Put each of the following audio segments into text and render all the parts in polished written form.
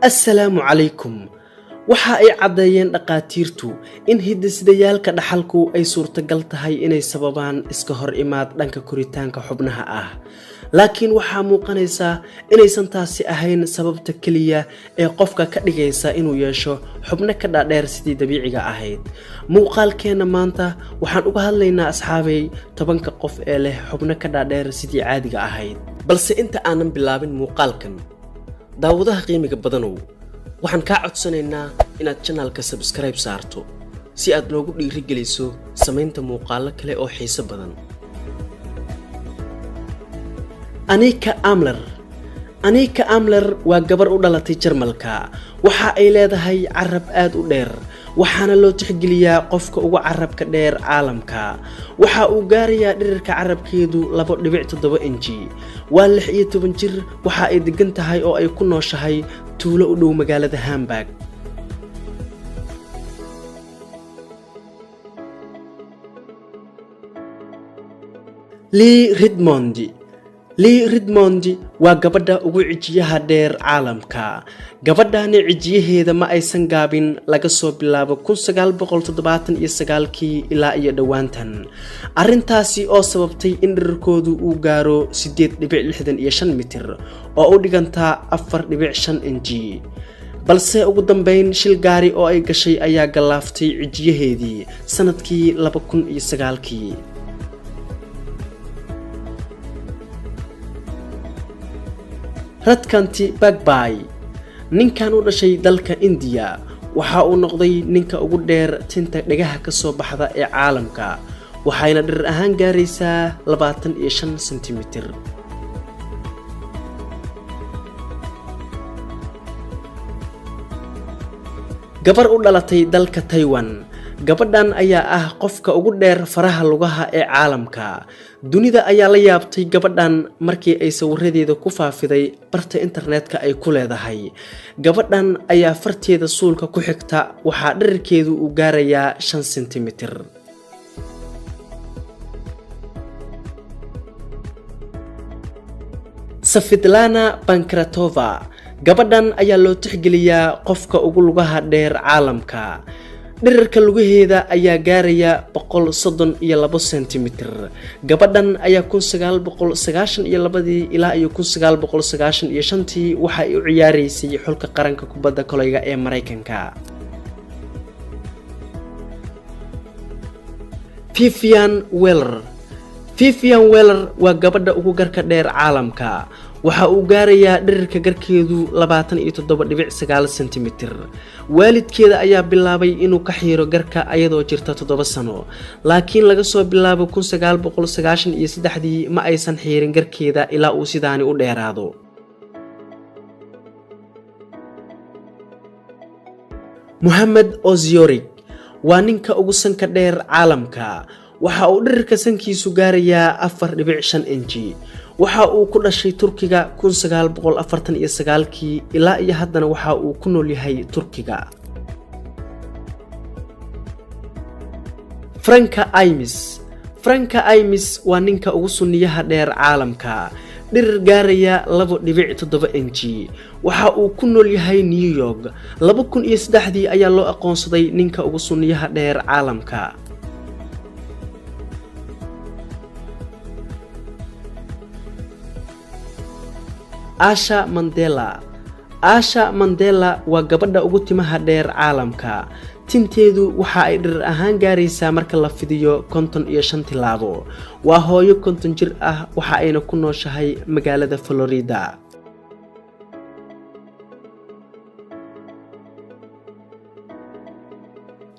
assalaamu calaykum. waxa ay caddeeyeen dhaqaatiirtu in hidde-sidayaalka dhaxalku ay suurtagal tahay inay sababaan iska hor imaad dhanka koritaanka xubnaha ah, laakiin waxaa muuqanaysa inaysan taasi ahayn sababta keliya ee qofka ka dhigaysa inuu yeesho xubno ka dhaadheer sidii dabiiciga ahayd. muuqaalkeena maanta waxaan uga hadlaynaa asxaabay 10 qof ee leh xubno ka dhaadheer sidii caadiga ahayd. balse inta aanan bilaabin muuqaalkan, daawadaha qiimiga badanow, waxaan kaa codsanaynaa inaad channelka subscribe saarto si aad noogu dhiirigeliso samaynta muuqaalo kale oo xiiso badan. Anika Amler waa gabar u dhalatay Jarmalka. waxa ay leedahay carab aad u dheer, waxaana loo tixgeliyaa qofka ugu carabka dheer caalamka. waxa uu gaarayaa dhirirka carabkeedu 2.7 inji. waa 16 jir, waxa ay degan tahay oo ay ku nooshahay tuulo u dhow magaalada Hamburg. Lee Redmond waa gabadha ugu cijiyaha dheer caalamka. gabadhani cijiyaheeda ma aysan gaabin laga soo bilaabo 1979 ilaa iyo dhawaantan. arrintaasi oo sababtay in dhirirkoodu uu gaaro 8.65 mitir oo u dhiganta 4.5 inji. balse ugu dambeyn shil gaari oo ay gashay ayaa galaaftay cijiyaheedii sanadkii 2009. Radkanti Bagbay, ninkan u dhashay dalka India, waxa uu noqday ninka ugu dheer tinta dhagaha ka soo baxda ee caalamka, waxayna dhirir ahaan gaaraysaa 25 sentimitir. gabar u dhalatay dalka Taiwan, gabadhan ayaa ah qofka ugu dheer faraha lugaha ee caalamka. dunida ayaa la yaabtay gabadhan markii ay sawiradeeda ku faafiday barta internetka ay ku leedahay. gabadhan ayaa farteeda suulka ku xigta, waxaa dhirirkeedu uu gaarayaa 5 sentimitir. Safidlana Pankratova, gabadhan ayaa loo tixgeliyaa qofka ugu lugaha dheer caalamka. dhirirka lugaheeda ayaa gaaraya 132 sentimitir. gabadhan ayaa 1992 ilaa iyo 1995 waxa ay u ciyaaraysay xulka qaranka kubadda kolayga ee Mareykanka. Vivian Wheeler waa gabadha ugu garka dheer caalamka. waxa uu gaarayaa dhirirka garkeedu 27.9 sentimitir. waalidkeeda ayaa bilaabay inuu ka xiiro garka ayadoo jirta 7 sano, laakiin laga soo bilaabo 1993 ma aysan xiirin garkeeda ilaa uu sidaani u dheeraado. Mohamed Oziorik waa ninka ugu sanka dheer caalamka. waxa uu dhirirka sankiisu gaarayaa 4.5 inji. waxa uu ku dhashay Turkiga 1949 ilaa iyo haddana waxa uu ku nool yahay Turkiga. Franka Imis waa ninka ugu sunniyaha dheer caalamka. dhirir gaaraya 2.7 inji. waxa uu ku nool yahay New York. 2003 ayaa loo aqoonsaday ninka ugu sunniyaha dheer caalamka. Asha Mandela waa gabadha ugu timaha dheer caalamka. tinteedu waxa ay dhirir ahaan gaaraysaa marka la fidiyo 55 tilaabo. waa hooyo 50 jir ah, waxa ayna ku nooshahay magaalada Florida.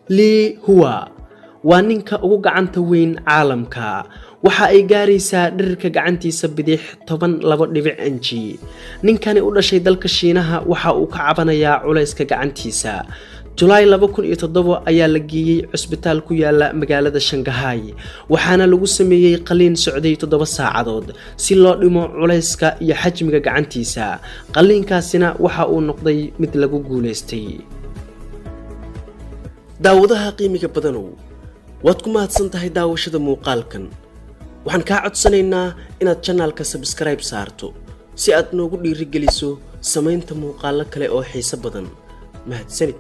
Lee Hua waa ninka ugu gacanta weyn caalamka. waxa ay gaaraysaa dhirirka gacantiisa bidix 12 inji. ninkani u dhashay dalka Shiinaha, waxa uu ka cabanayaa culayska gacantiisa. July 2007 ayaa la geeyay cusbitaal ku yaala magaalada Shanghai, waxaana lagu sameeyay qaliin socday 7 saacadood si loo dhimo culayska iyo xajmiga gacantiisa. qaliinkaasina waxa uu noqday mid lagu guuleystay. daawadaha qiimiga badanow, waad ku mahadsan tahay daawashada muuqaalkan. waxaan kaa codsanaynaa inaad channelka subscribe saarto si aad noogu dhiirigeliso samaynta muuqaallo kale oo xiiso badan. mahadsanid.